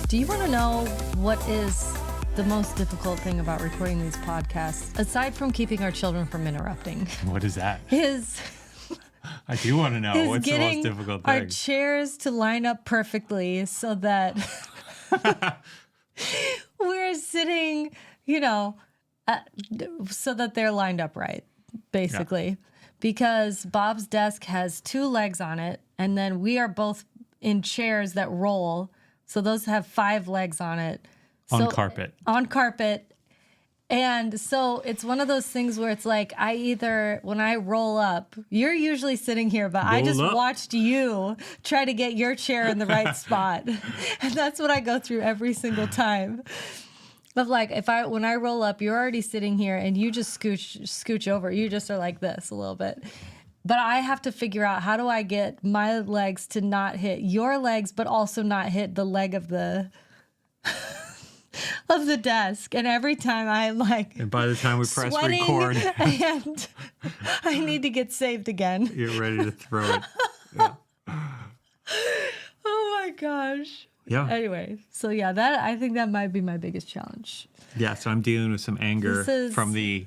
Do you want to know what is the most difficult thing about recording these podcasts, aside from keeping our children from interrupting? What is that? I do want to know what's the most difficult thing. Our chairs to line up perfectly so that we're sitting, so that they're lined up right, basically. Yeah. Because Bob's desk has 2 legs on it, and then we are both in chairs that roll. So those have 5 legs on it. On carpet. On carpet. And so it's one of those things where it's like when I roll up, you're usually sitting here, but I just watched you try to get your chair in the right spot. And that's what I go through every single time. But like when I roll up, you're already sitting here and you just scooch over. You just are like this a little bit. But I have to figure out, how do I get my legs to not hit your legs, but also not hit the leg of the of the desk. And every time I'm like, and by the time we press record, and I need to get saved again. You're ready to throw it. Yeah. Oh my gosh. Yeah. Anyway, so yeah, I think that might be my biggest challenge. Yeah. So I'm dealing with some anger from the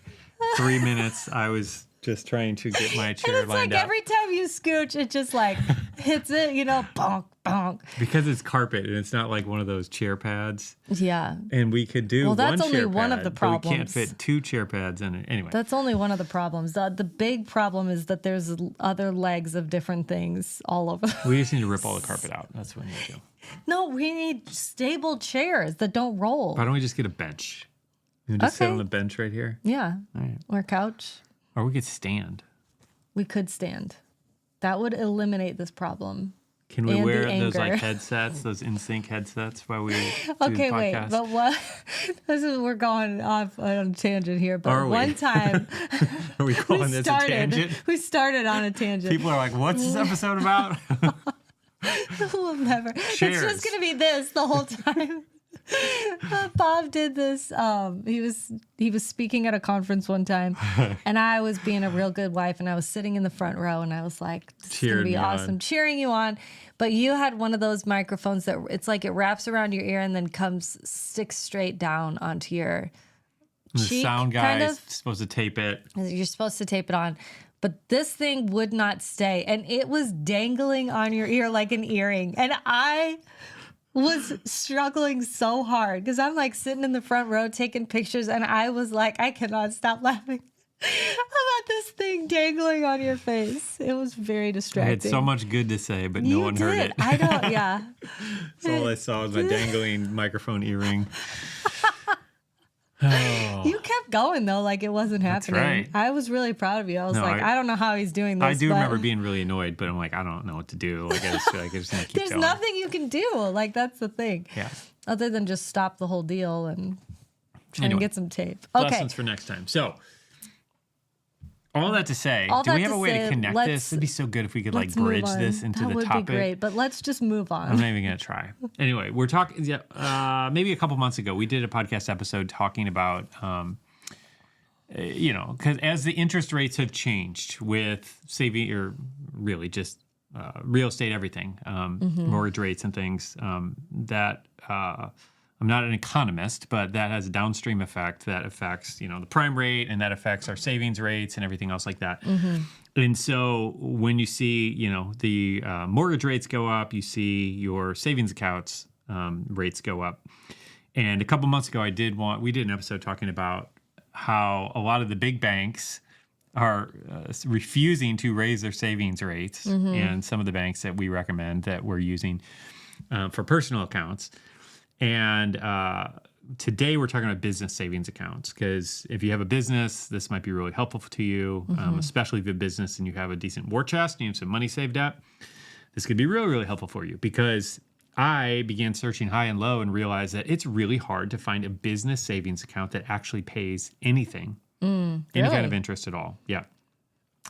3 minutes I was just trying to get my chair lined up. Every time you scooch, it just like hits it, bonk, bonk. Because it's carpet and it's not like one of those chair pads. Yeah. And we could do that's one only chair one pad, of the problems. but we can't fit 2 chair pads in it. Anyway. That's only one of the problems. The big problem is that there's other legs of different things all over. We just need to rip all the carpet out. That's what we need to do. No, we need stable chairs that don't roll. Why don't we just get a bench? You just sit on the bench right here? Yeah. All right. Or a couch. Or we could stand. We could stand. That would eliminate this problem. Can we wear those headsets, those in-sync headsets while we do the podcast? Wait, but what? We're going off on a tangent here. But one time, are we calling this a tangent? We started on a tangent. People are like, "What's this episode about?" We'll never. Cheers. It's just gonna be this the whole time. Bob did this. He was speaking at a conference one time, and I was being a real good wife, and I was sitting in the front row, and I was like, "This is gonna be awesome," cheering you on. But you had one of those microphones that it's like it wraps around your ear and then sticks straight down onto your cheek. The sound guy is supposed to tape it. You're supposed to tape it on. But this thing would not stay, and it was dangling on your ear like an earring, and I was struggling so hard because I'm like sitting in the front row taking pictures, and I was like, I cannot stop laughing about this thing dangling on your face. It was very distracting. I had so much good to say, but no one heard it. I don't, yeah. So all I saw was my dangling microphone earring. Oh. You kept going though, like it wasn't happening. That's right. I was really proud of you. I was I don't know how he's doing this. I do remember being really annoyed, but I'm like, I don't know what to do. Like I just feel like I just need to keep There's going. nothing you can do. Like that's the thing. Yeah. Other than just stop the whole deal and try to get some tape. Okay. Lessons for next time. So all that to say, do we have a way to connect this? It'd be so good if we could like bridge this into the topic. That would be great, but let's just move on. I'm not even going to try. Anyway, we're talking, maybe a couple months ago, we did a podcast episode talking about, because as the interest rates have changed with saving, or really just real estate, everything, mortgage rates and things, that I'm not an economist, but that has a downstream effect that affects, the prime rate, and that affects our savings rates and everything else like that. Mm-hmm. And so when you see, the mortgage rates go up, you see your savings accounts rates go up. And a couple months ago, we did an episode talking about how a lot of the big banks are refusing to raise their savings rates, and some of the banks that we recommend that we're using for personal accounts. And today we're talking about business savings accounts, because if you have a business, this might be really helpful to you, especially if you have a business and you have a decent war chest and you have some money saved up. This could be really, really helpful for you, because I began searching high and low and realized that it's really hard to find a business savings account that actually pays anything, any kind of interest at all. Yeah.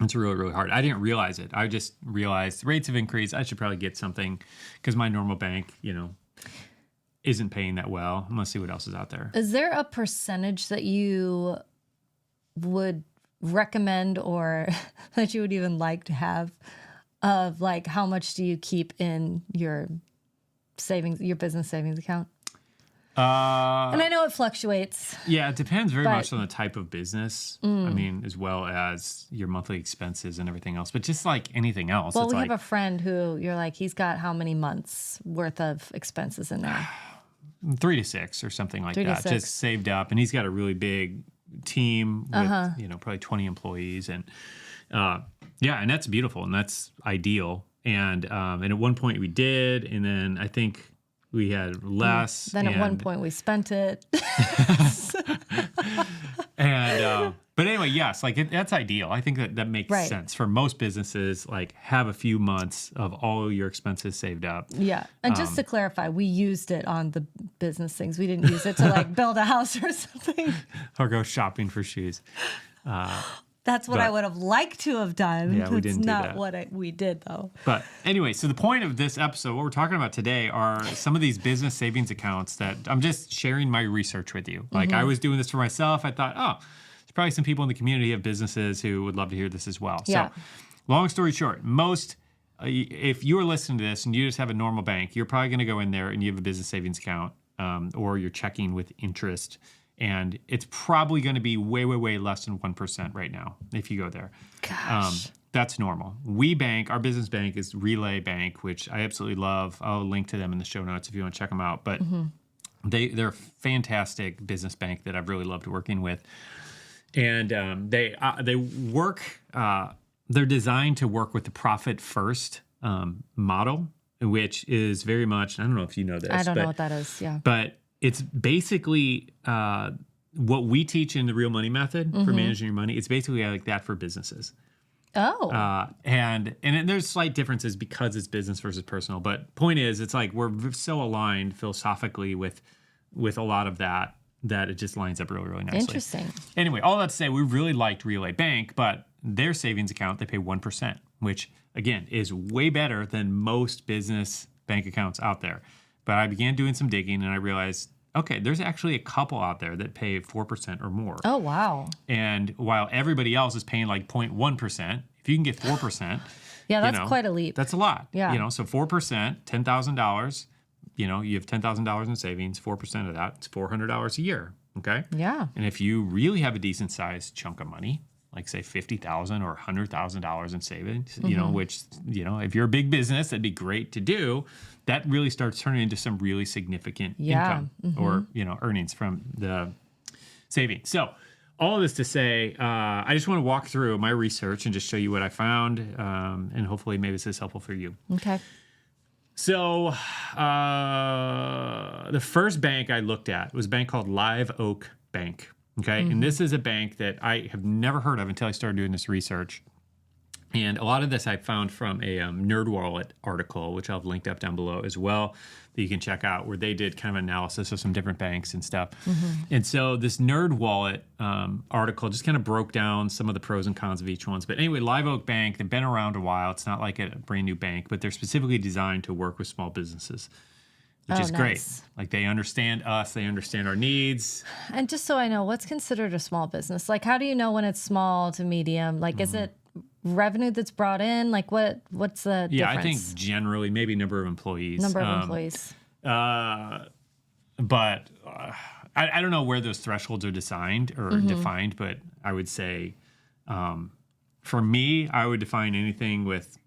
It's really, really hard. I didn't realize it. I just realized the rates have increased. I should probably get something, because my normal bank, isn't paying that well. I'm going to see what else is out there. Is there a percentage that you would recommend, or that you would even like to have, of like how much do you keep in your savings, your business savings account? And I know it fluctuates. Yeah, it depends very much on the type of business. I mean, as well as your monthly expenses and everything else. But just like anything else. Well, it's we like, have a friend who you're like, he's got how many months worth of expenses in there? 3 to 6 or something like 3 to that. 6. Just saved up. And he's got a really big team with, probably 20 employees. And and that's beautiful and that's ideal. And at one point we did. And then I think we had less. Then at one point we spent it. But anyway, yes, like that's ideal. I think that makes sense for most businesses. Like have a few months of all your expenses saved up. Yeah, and just to clarify, we used it on the business things. We didn't use it to like build a house or something. Or go shopping for shoes. That's what I would have liked to have done. Yeah, we didn't do that. That's not what we did, though. But anyway, so the point of this episode, what we're talking about today, are some of these business savings accounts that I'm just sharing my research with you. Like I was doing this for myself. I thought, there's probably some people in the community of businesses who would love to hear this as well. Yeah. So long story short, if you are listening to this and you just have a normal bank, you're probably going to go in there and you have a business savings account or you're checking with interest. And it's probably going to be way, way, way less than 1% right now if you go there. Gosh. That's normal. Our business bank is Relay Bank, which I absolutely love. I'll link to them in the show notes if you want to check them out. But they're a fantastic business bank that I've really loved working with. And they work, they're designed to work with the profit first model, which is very much, I don't know if you know this. I don't know what that is, yeah. But it's basically what we teach in the Real Money Method for managing your money. It's basically like that for businesses. Oh. And there's slight differences because it's business versus personal. But point is, it's like we're so aligned philosophically with a lot of that it just lines up really, really nicely. Interesting. Anyway, all that to say, we really liked Relay Bank, but their savings account, they pay 1%, which, again, is way better than most business bank accounts out there. But I began doing some digging and I realized, okay, there's actually a couple out there that pay 4% or more. Oh, wow. And while everybody else is paying like 0.1%, if you can get 4%, yeah, that's quite a leap. That's a lot. Yeah. So 4%, $10,000, you have $10,000 in savings, 4% of that, it's $400 a year. Okay. Yeah. And if you really have a decent sized chunk of money, like say $50,000 or $100,000 in savings, which, if you're a big business, that'd be great to do. That really starts turning into some really significant income or, earnings from the savings. So all of this to say, I just want to walk through my research and just show you what I found. And hopefully maybe this is helpful for you. Okay. So the first bank I looked at was a bank called Live Oak Bank. Okay. And this is a bank that I have never heard of until I started doing this research. And a lot of this I found from a NerdWallet article, which I'll have linked up down below as well, that you can check out, where they did kind of analysis of some different banks and stuff. And so this NerdWallet article just kind of broke down some of the pros and cons of each one. But anyway, Live Oak Bank, they've been around a while. It's not like a brand new bank, but they're specifically designed to work with small businesses, which is great. Like they understand us, they understand our needs. And just so I know, what's considered a small business? Like, how do you know when it's small to medium? Like, is it revenue that's brought in? Like, what's the difference? Yeah, I think generally maybe number of employees. Number of employees. But I don't know where those thresholds are designed or defined, but I would say for me, I would define anything with,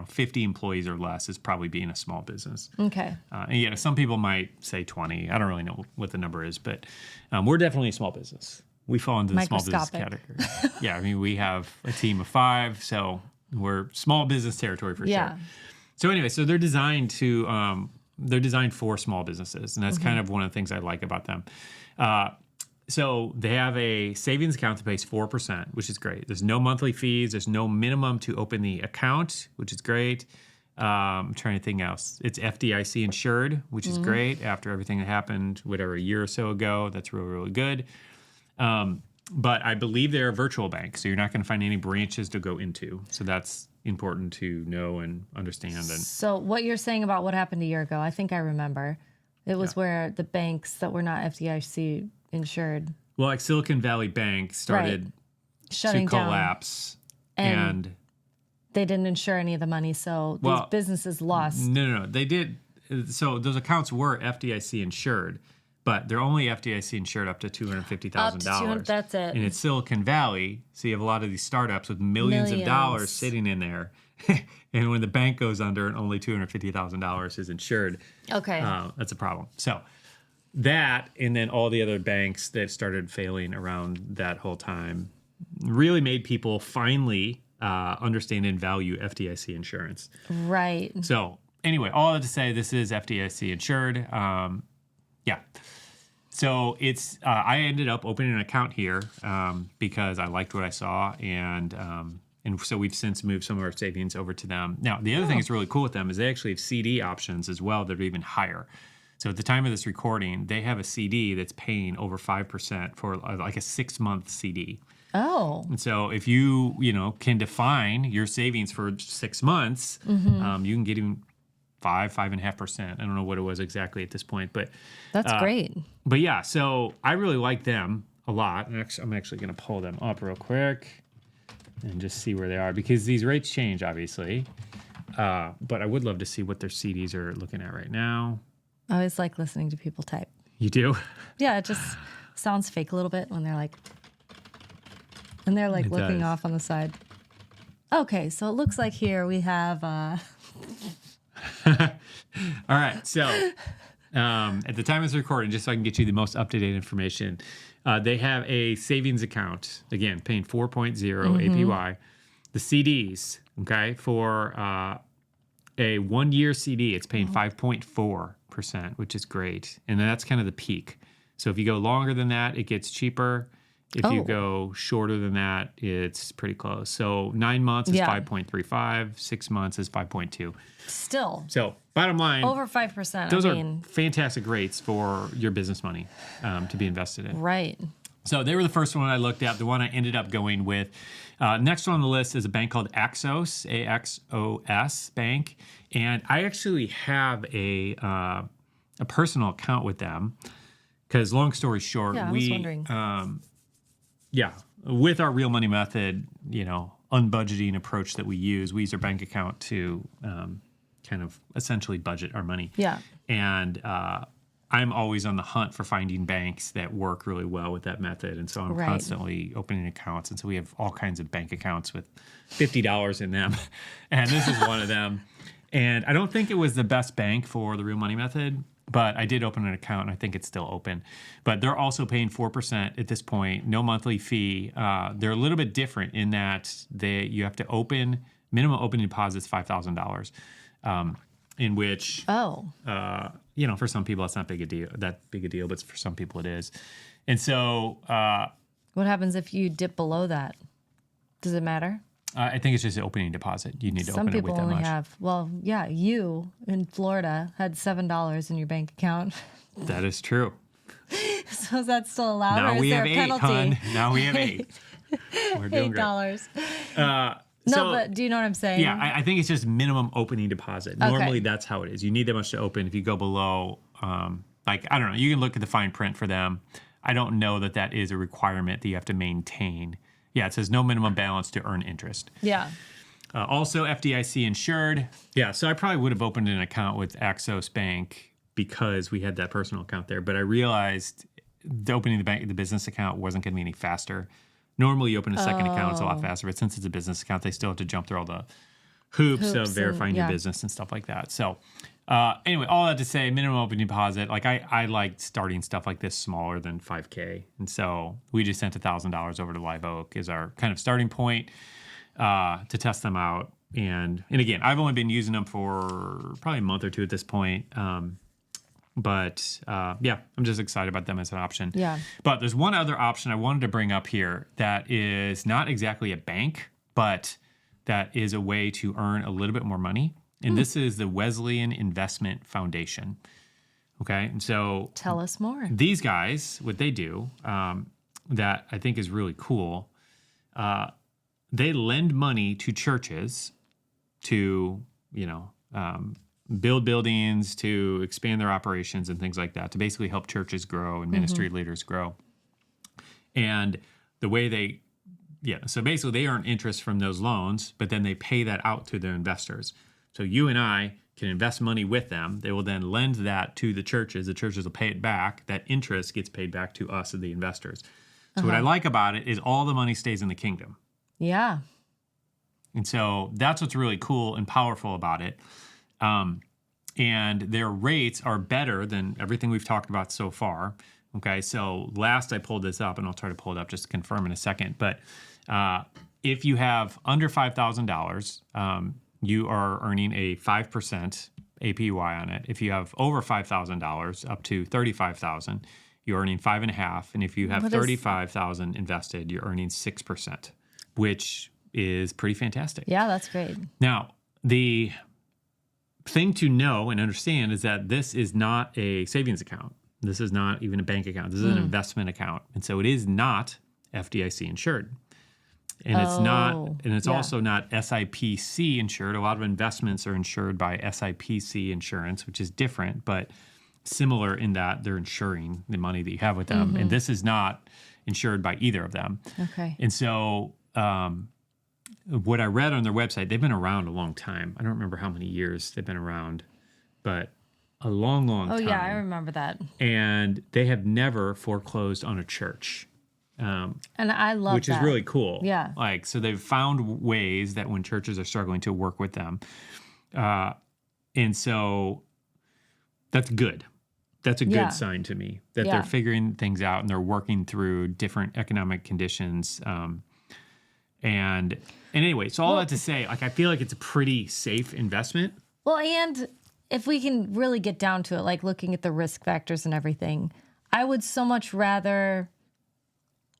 50 employees or less as probably being a small business. Okay. And some people might say 20. I don't really know what the number is, but we're definitely a small business. We fall into the small business category. Yeah, we have a team of 5, so we're small business territory for sure. So anyway, so they're designed for small businesses, and that's kind of one of the things I like about them. So they have a savings account that pays 4%, which is great. There's no monthly fees. There's no minimum to open the account, which is great. I'm trying to think else. It's FDIC insured, which is great after everything that happened, a year or so ago. That's really, really good. But I believe they're a virtual bank, so you're not going to find any branches to go into. So that's important to know and understand. And so what you're saying about what happened a year ago, I think I remember. It was where the banks that were not FDIC insured. Well, like Silicon Valley Bank started shutting to collapse. And they didn't insure any of the money, so these businesses lost. No. They did. so those accounts were FDIC insured, but they're only FDIC insured up to $250,000. That's it. And it's Silicon Valley, so you have a lot of these startups with millions of dollars sitting in there. And when the bank goes under and only $250,000 is insured, that's a problem. So that, and then all the other banks that started failing around that whole time, really made people finally understand and value FDIC insurance. Right. So anyway, all that to say, this is FDIC insured. Yeah. So it's I ended up opening an account here because I liked what I saw, and so we've since moved some of our savings over to them. Now, the other thing that's really cool with them is they actually have CD options as well that are even higher. So at the time of this recording, they have a CD that's paying over 5% for like a 6-month CD. Oh. And so if you can define your savings for 6 months, you can get even 5.5%. I don't know what it was exactly at this point, but that's great. But yeah, so I really like them a lot. And I'm actually going to pull them up real quick and just see where they are, because these rates change, obviously. But I would love to see what their CDs are looking at right now. I always like listening to people type. You do? Yeah, it just sounds fake a little bit when they're like, and they're like looking off on the side. Okay, so it looks like here we have. All right, so at the time of this recording, just so I can get you the most up-to-date information, they have a savings account, again, paying 4.0 APY. The CDs, okay, for a 1-year CD, it's paying 5.4%, which is great. And that's kind of the peak. So if you go longer than that, it gets cheaper. If you go shorter than that, it's pretty close. So 9 months is 5.35, 6 months is 5.2. Still. So bottom line, over 5%. Those are fantastic rates for your business money to be invested in. Right. So they were the first one I looked at, the one I ended up going with. Next one on the list is a bank called Axos, AXOS Bank. And I actually have a personal account with them because, long story short, I was wondering. With our real money method, unbudgeting approach that we use our bank account to kind of essentially budget our money. Yeah. And I'm always on the hunt for finding banks that work really well with that method. And so I'm constantly opening accounts. And so we have all kinds of bank accounts with $50 in them. And this is one of them. And I don't think it was the best bank for the real money method, but I did open an account, and I think it's still open. But they're also paying 4% at this point, no monthly fee. They're a little bit different in that you have to minimum opening deposits $5,000, in which, for some people that's not that big a deal, but for some people it is. And so, what happens if you dip below that? Does it matter? I think it's just an opening deposit. You need to open it with that much. Some people only have, you in Florida had $7 in your bank account. That is true. So is that still allowed? Now or we is have there a $8, penalty? hon. Now we have $8. We're doing $8. Great. But do you know what I'm saying? Yeah, I think it's just minimum opening deposit. Normally that's how it is. You need that much to open. If you go below, I don't know, you can look at the fine print for them. I don't know that is a requirement that you have to maintain. Yeah, it says no minimum balance to earn interest. Yeah. Also FDIC insured. Yeah, so I probably would have opened an account with Axos Bank because we had that personal account there. But I realized opening the business account wasn't going to be any faster. Normally, you open a second account, it's a lot faster. But since it's a business account, they still have to jump through all the hoops of verifying your business and stuff like that. So anyway, all that to say, minimum opening deposit. Like I like starting stuff like this smaller than $5K. And so we just sent $1,000 over to Live Oak as our kind of starting point to test them out. And again, I've only been using them for probably a month or two at this point. But I'm just excited about them as an option. Yeah. But there's one other option I wanted to bring up here that is not exactly a bank, but that is a way to earn a little bit more money. And this is the Wesleyan Investment Foundation. Okay. And so tell us more. These guys, what they do that I think is really cool, they lend money to churches to, build buildings, to expand their operations and things like that, to basically help churches grow and ministry leaders grow. And the way so basically they earn interest from those loans, but then they pay that out to their investors. So you and I can invest money with them. They will then lend that to the churches. The churches will pay it back. That interest gets paid back to us as the investors. So what I like about it is all the money stays in the kingdom. Yeah. And so that's what's really cool and powerful about it. And their rates are better than everything we've talked about so far. Okay, so last I pulled this up, and I'll try to pull it up just to confirm in a second. But if you have under $5,000, you are earning a 5% APY on it. If you have over $5,000 up to $35,000, you're earning 5.5%. And if you have $35,000 invested, you're earning 6%, which is pretty fantastic. Yeah, that's great. Now, the thing to know and understand is that this is not a savings account. This is not even a bank account. This is an investment account. And so it is not FDIC insured. And it's also not SIPC insured. A lot of investments are insured by SIPC insurance, which is different, but similar in that they're insuring the money that you have with them. And this is not insured by either of them. Okay. And so what I read on their website, they've been around a long time. I don't remember how many years they've been around, but a long time. Oh, yeah, I remember that. And they have never foreclosed on a church. And I love which that. is really cool. Yeah. Like, so they've found ways that when churches are struggling to work with them. And so that's good. That's a good sign to me that they're figuring things out and they're working through different economic conditions. And anyway, so all that to say, like, I feel like it's a pretty safe investment. Well, and if we can really get down to it, like looking at the risk factors and everything, I would so much rather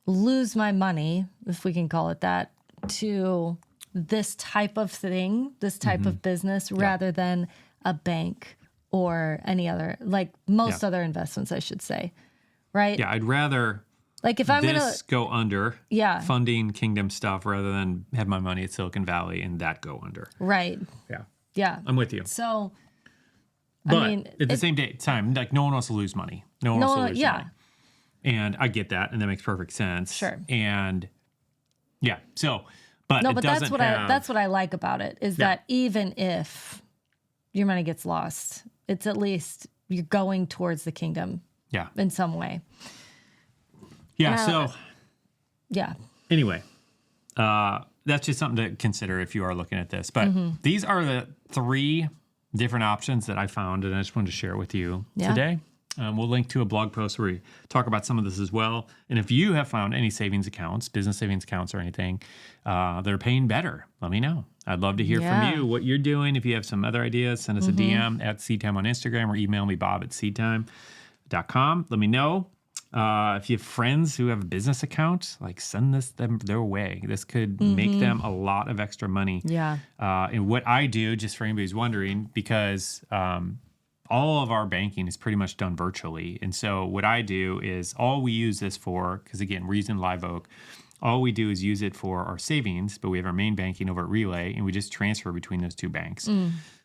lose my money, if we can call it that, to this type of thing, this type of business, rather than a bank or any other, like most other investments, I should say. Right? Yeah, I'd rather like if I'm go under funding kingdom stuff rather than have my money at Silicon Valley and that go under. Right. Yeah. Yeah. I'm with you. So, but I mean, at the same time, like no one wants to lose money. No one wants to lose money. And I get that, and that makes perfect sense. Sure. And so, but no, it but doesn't that's what I like about it is that even if your money gets lost, it's at least you're going towards the kingdom. Yeah. In some way. Yeah. So. Yeah. Anyway, that's just something to consider if you are looking at this. But these are the 3 different options that I found, and I just wanted to share with you today. We'll link to a blog post where we talk about some of this as well. And if you have found any savings accounts, business savings accounts or anything that are paying better, let me know. I'd love to hear from you, what you're doing. If you have some other ideas, send us a DM at SeedTime on Instagram or email me, bob@seedtime.com. Let me know. If you have friends who have a business account, like send them their way. This could make them a lot of extra money. Yeah. And what I do, just for anybody who's wondering, because all of our banking is pretty much done virtually. And so what I do is all we use this for, because again, we're using Live Oak, all we do is use it for our savings, but we have our main banking over at Relay, and we just transfer between those 2 banks.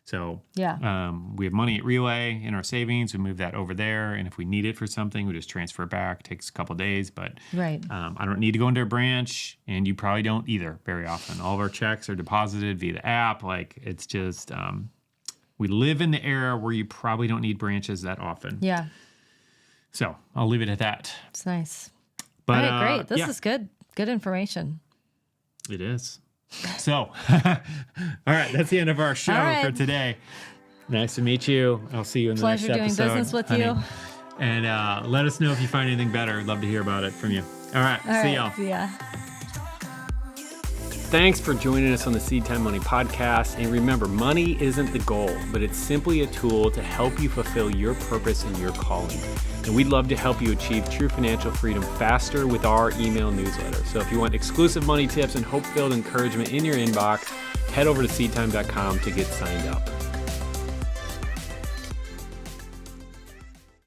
So we have money at Relay in our savings. We move that over there. And if we need it for something, we just transfer it back. It takes a couple of days, but I don't need to go into a branch, and you probably don't either very often. All of our checks are deposited via the app. Like, it's just, we live in the era where you probably don't need branches that often. Yeah. So I'll leave it at that. It's nice. But, all right, great. This is good. Good information. It is. So, all right, that's the end of our show for today. Nice to meet you. I'll see you in the next episode. Pleasure doing business with you. And let us know if you find anything better. I'd love to hear about it from you. All right, see y'all. See ya. Thanks for joining us on the SeedTime Money podcast. And remember, money isn't the goal, but it's simply a tool to help you fulfill your purpose and your calling. And we'd love to help you achieve true financial freedom faster with our email newsletter. So if you want exclusive money tips and hope-filled encouragement in your inbox, head over to seedtime.com to get signed up.